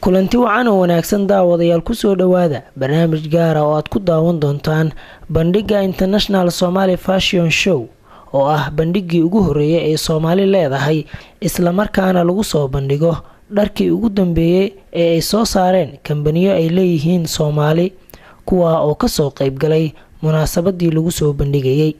kulanti wacan oo wanaagsan daawadayaal ku soo dhawaada barnaamij gaar ah oo aad ku daawan doontaan bandhiga International Somali Fashion Show oo ah bandhigii ugu horeeyay ee Soomaali leedahay isla markaana lagu soo bandhigo dharkii ugu dambeeyay ee ay soo saareen kambaniyo ay leeyihiin Soomaali kuwa oo ka soo qayb galay munaasabadii lagu soo bandhigayay.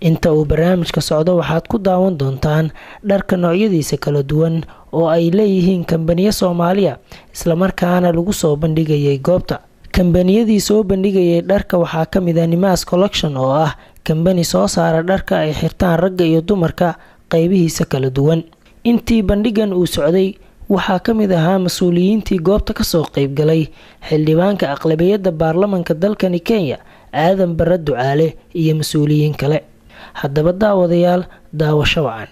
inta uu barnaamijka socdo waxaad ku daawan doontaan dharka noocyadiisa kala duwan oo ay leeyihiin kambaniyo Soomaaliya isla markaana lagu soo bandhigayay goobta. kambaniyadii soo bandhigayay dharka waxaa ka mid ah Nimas Collection oo ah kambani soo saara dharka ay xirtaan ragga iyo dumarka qaybihiisa kala duwan. intii bandhigan uu socday waxaa ka mid ahaa mas'uuliyiintii goobta ka soo qayb galay xildhibaanka aqlabiyadda baarlamaanka dalkani Kenya Aadan Barre Ducaale iyo mas'uuliyiin kale. haddaba daawadayaal daawasho wacan.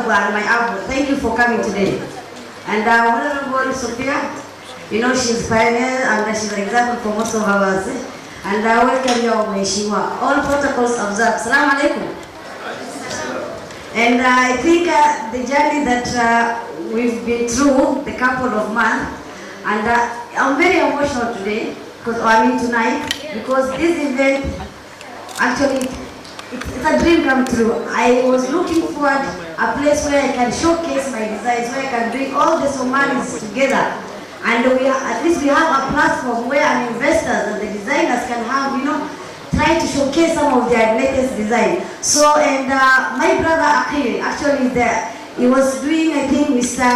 my output. Thank you for coming today. And Honorable Sophia, you know she's pioneer and she's an example for most of us. And welcome your Meshiwa. All protocols observed. Assalamu alaikum. And I think the journey that we've been through the couple of months, and I'm very emotional today, tonight, because this event actually it's a dream come true. I was looking forward a place where I can showcase my designs, where I can bring all the Somalis together, and at least we have a platform where an investors and the designers can have, try to showcase some of their latest design. So, and my brother Akil actually there, he was doing, I think, Mr.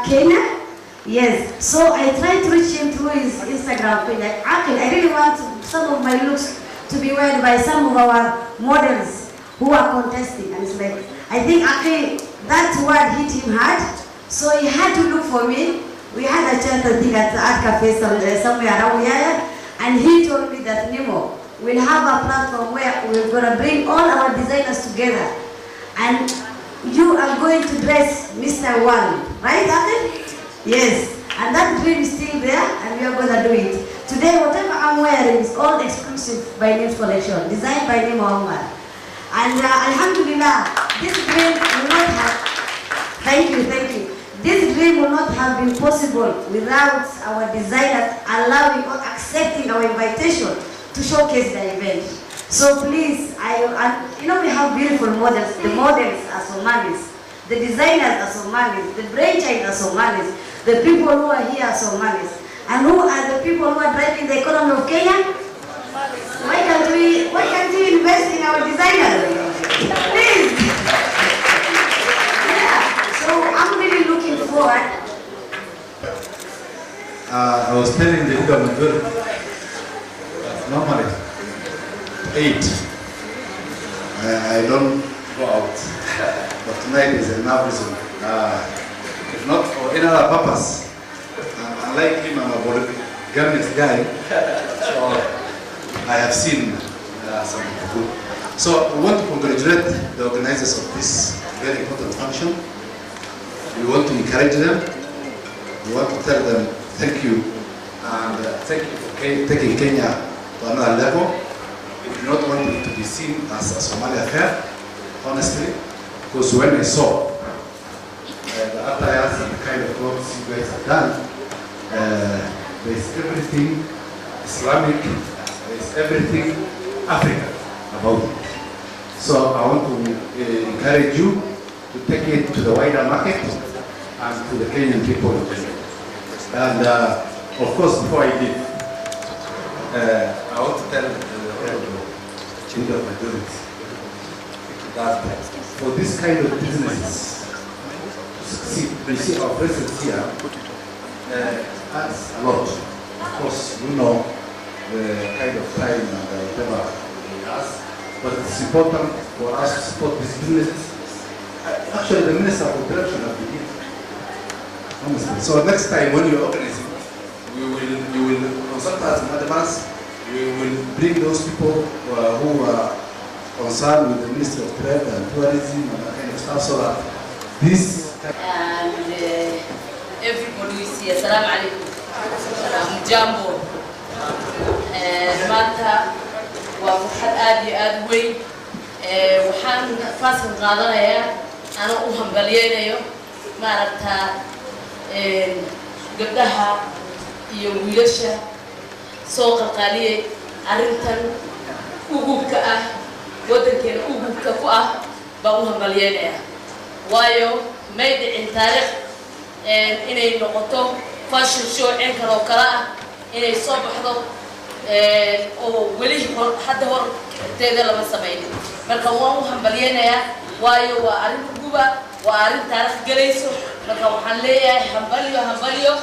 Kenya. Yes. So I tried to reach him through his Instagram page. Like, Akil, I really want some of my looks to be worn by some of our models who are contesting. And it's like, I think Akil, that word hit him hard. So he had to look for me. We had a chat, I think, at the Art Cafe somewhere around here. And he told me that, Nemo, we'll have a platform where we're going to bring all our designers together. And you are going to dress Mr. One, right, Akil? Yes. And that dream is still there, and we are going to do it. Today, whatever I'm wearing is all exclusive by Names Collection, designed by Nemo Omar. And Alhamdulillah, this dream will not have, thank you. This dream will not have been possible without our designers allowing or accepting our invitation to showcase the event. So please, we have beautiful models. The models are Somalis. The designers are Somalis. The brainchild are Somalis. The people who are here are Somalis. And who are the people who are driving the economy of Kenya? Why can't we invest in our designers? Please. Yeah. So I'm really looking forward. I was telling the leader of majority, normally 8. I don't go out, but tonight is enough reason. If not for any other purpose. Unlike him, I'm a Gambian guy, so I have seen some people. So we want to congratulate the organizers of this very important function. We want to encourage them. We want to tell them thank you, and thank you for taking Kenya to another level. We do not want it to be seen as a Somali affair, honestly, because when I saw the attires and the kind of clothes you guys have done, there's everything Islamic, there's everything African about it. So I want to encourage you to take it to the wider market and to the Kenyan people. And of course, before I leave, I want to tell the leader of majority that for this kind of businesses to succeed, you see our presence here adds a lot. Of course, you know the kind of time and whatever he has, but it's important for us to support these businesses. Actually, the Minister of Production has been here. Honestly. So next time when you're organizing, you will consult us in advance. We will bring those people who are concerned with the Ministry of Trade and Tourism and that kind of stuff, so that this and everybody is here. Assalamu alaikum. Jambo. Maanta waa farxad aad iyo aad weyn. Waxaan faaskan qaadanayaa ana u hambalyeeyo maaragta gabdhaha iyo wiilasha soo qalqaaliyay arrintan ugubka ah wadankeena ugubka ku ah baa u hambalyeeyaa waayo may dhicin taariikh inay noqoto fashion show kale oo kala ah inay soo baxdo oo weli hadda horteeda lama sameeyay marka waan u hambalyeeyaa waayo waa arrin uguba waa arrin taariikh galayso marka waxaan leeyahay hambalyo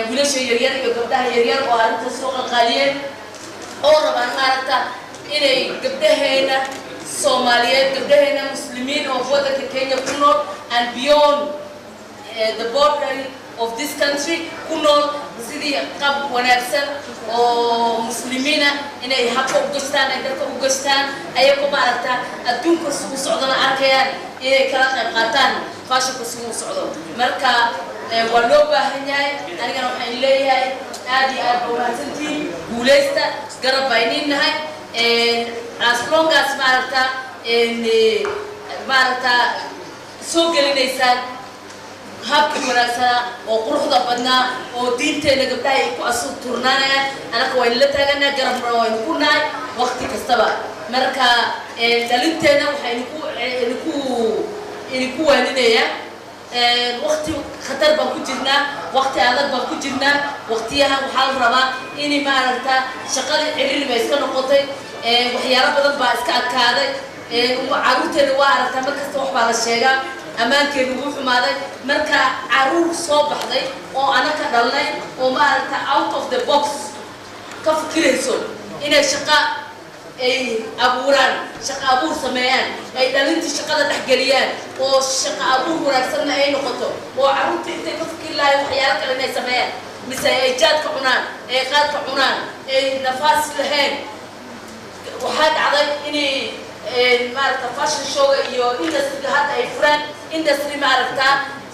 wiilasha yaryar iyo gabdhaha yaryar oo arrinta soo qalqaaliyeen oo rabaan maaragta inay gabdhaheena Soomaaliyeed gabdhaheena muslimiin oo wadanka Kenya ku nool and beyond the border of this country ku nool sidii qab wanaagsan oo muslimiina inay habka u gastaan ay dadka u gastaan ayagoo maaragta adduunka suu socdana arkayaan inay kala qayb qaataan fashionka suu socdo marka waa loo baahan yahay anigana waxaan leeyahay aad iyo aad wanaagsantiin guuleysta garab baynin nahay as long as maaragta soo gelinaysaan habkii wanaagsanaa oo quruxda badnaa oo diinteena gabdhaha ay ku asturnaanayaan anaka waynu la taaganaa garabna waynu ku nahay waqti kastaba marka dhalinteena waxaynu ku waaninayaan waqti khatar baan ku jirnaa waqti adag baan ku jirnaa waqtiyahan waxaa la rabaa in maaragta shaqadii ciriiri bay iska noqotay waxyaalo badan baa iska adkaaday caruurteena waa aragtaa mar kasta wax baa la sheegaa ammaankeenu wuu xumaaday marka caruur soo baxday oo anaka dhalnay oo maaragta out of the box ka fikirayso inay shaqa ay abuuraan shaqa abuur sameeyaan ay dhalintii shaqada dhexgeliyaan oo shaqa abuur wanaagsanna ay noqoto oo caruurtii intay ka fikir lahayn waxyaalo kale inay sameeyaan mise ay jaadka cunaan ay qaadka cunaan ay nafaas lahayn waxaa dhacday inay maaragta fashion showga iyo industryga hadda ay furaan industry maaragta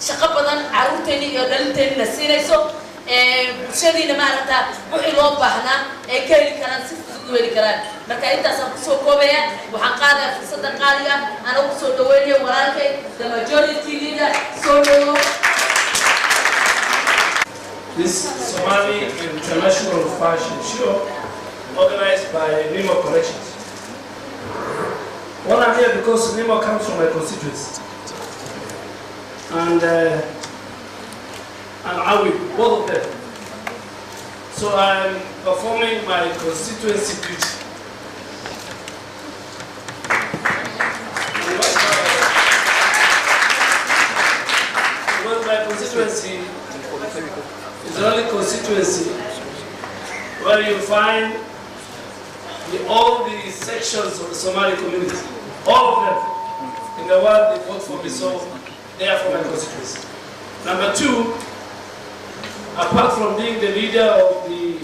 shaqo badan caruurteeni iyo dhalinteennina siinayso bulshadiina maaragta wixii loo baahnaa ay ka heli karaan si fudud u heli karaan marka intaasaan kusoo koobaya waxaan qaadaya fursadda qaaliga ana kusoo dhaweynayo walaalkay the majority leader soo dhawo. This Somali International Fashion Show organized by Nimo Collections. Well, I'm here because Nimo comes from my constituency. And Awi, both of them. So I'm performing my constituency duty. Because my constituency is the only constituency where you find all the sections of the Somali community. All of them in the world, they vote for me, so they are from my constituency. Number two, apart from being the leader of the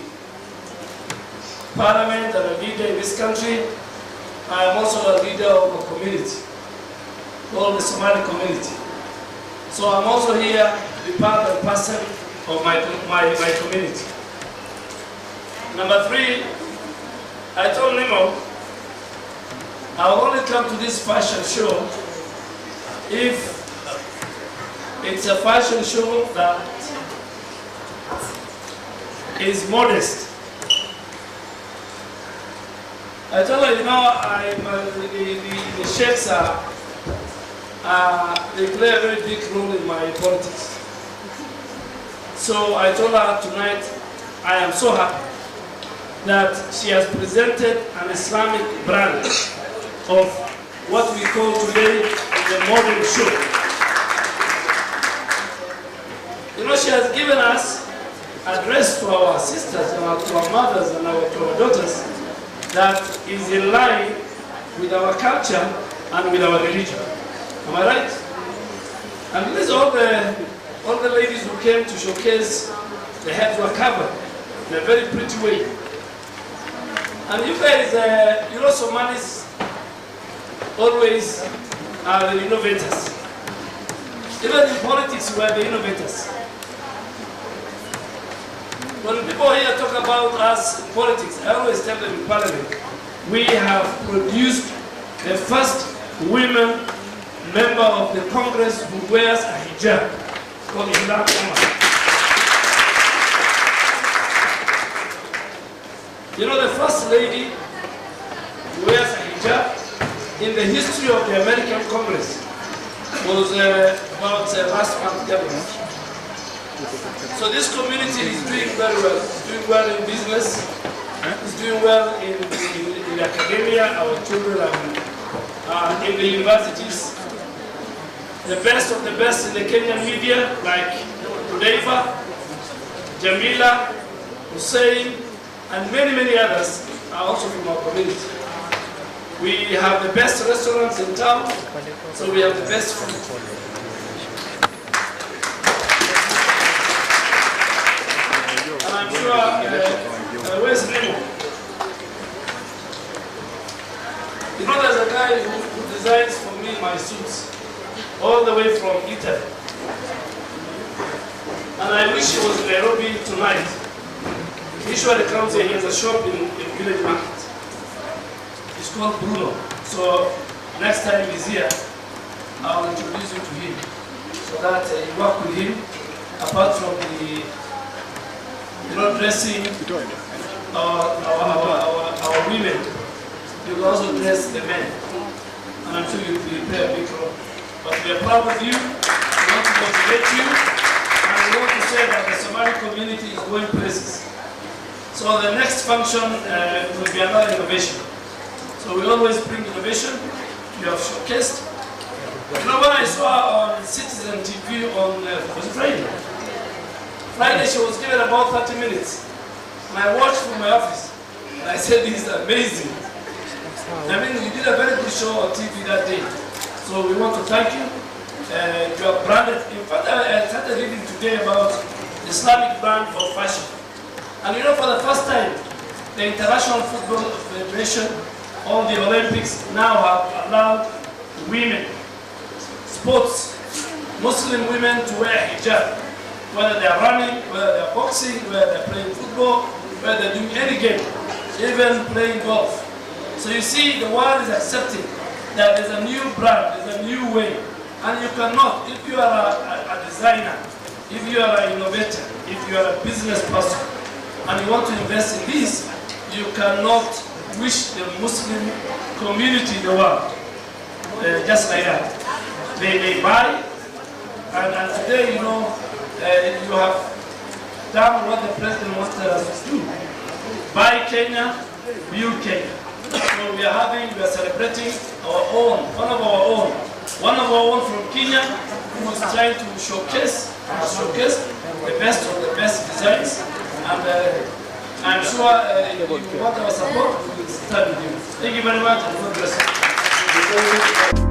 parliament and a leader in this country, I am also a leader of a community, called the Somali community. So I'm also here to be part and parcel of my community. Number three, I told Nemo I will only come to this fashion show if it's a fashion show that is modest. I told her, you know, the sheikhs they play a very big role in my politics. So I told her tonight, I am so happy that she has presented an Islamic brand of what we call today the modern show. You know, she has given us a dress to our sisters and to our mothers and to our daughters that is in line with our culture and with our religion. Am I right? And these are all the ladies who came to showcase, the heads were covered in a very pretty way. And you guys, you know, Somalis always are the innovators. Even in politics, we are the innovators. When people here talk about us in politics, I always tell them in parliament, we have produced the first women member of the Congress who wears a hijab, called Islam Omar. You know, the first lady who wears a hijab in the history of the American Congress was about last month government. So this community is doing very well. It's doing well in business. It's doing well in academia. Our children are in the universities. The best of the best in the Kenyan media, like Udaifa, Jamila, Hussein, and many, many others are also from our community. We have the best restaurants in town, so we have the best food. wish he was in Nairobi tonight. He usually comes here, he has a shop in Village Market. It's called Bruno. So next time he's here, I'll introduce you to him so that you work with him. Apart from the dressing our women, you will also dress the men. And I'm sure you'll play a big role. But we are proud of you, we want to motivate you, and we want to say that the Somali community is going places. So the next function will be another innovation. So we always bring innovation. You have showcased. You know, when I saw on Citizen TV on was it Friday? Friday she was given about 30 minutes. And I watched from my office. And I said, this is amazing. I mean, you did a very good show on TV that day. So we want to thank you. You are branded. In fact, I started reading today about the Islamic brand for fashion. And you know, for the first time, the International Football Federation, all the Olympics now have allowed women, sports, Muslim women to wear hijab. Whether they are running, whether they are boxing, whether they are playing football, whether they are doing any game, even playing golf. So you see, the world is accepting that there's a new brand, there's a new way. And you cannot, if you are a designer, if you are an innovator, if you are a business person, and you want to invest in this, you cannot wish the Muslim community in the world just like that. They buy, and today, you know, you have done what the president wanted us to do. Buy Kenya, build Kenya. So we are celebrating our own, one of our own from Kenya, who is trying to showcase the best of the best designs. And I'm sure if you want our support, we will stand with you. Thank you very much, and God bless you.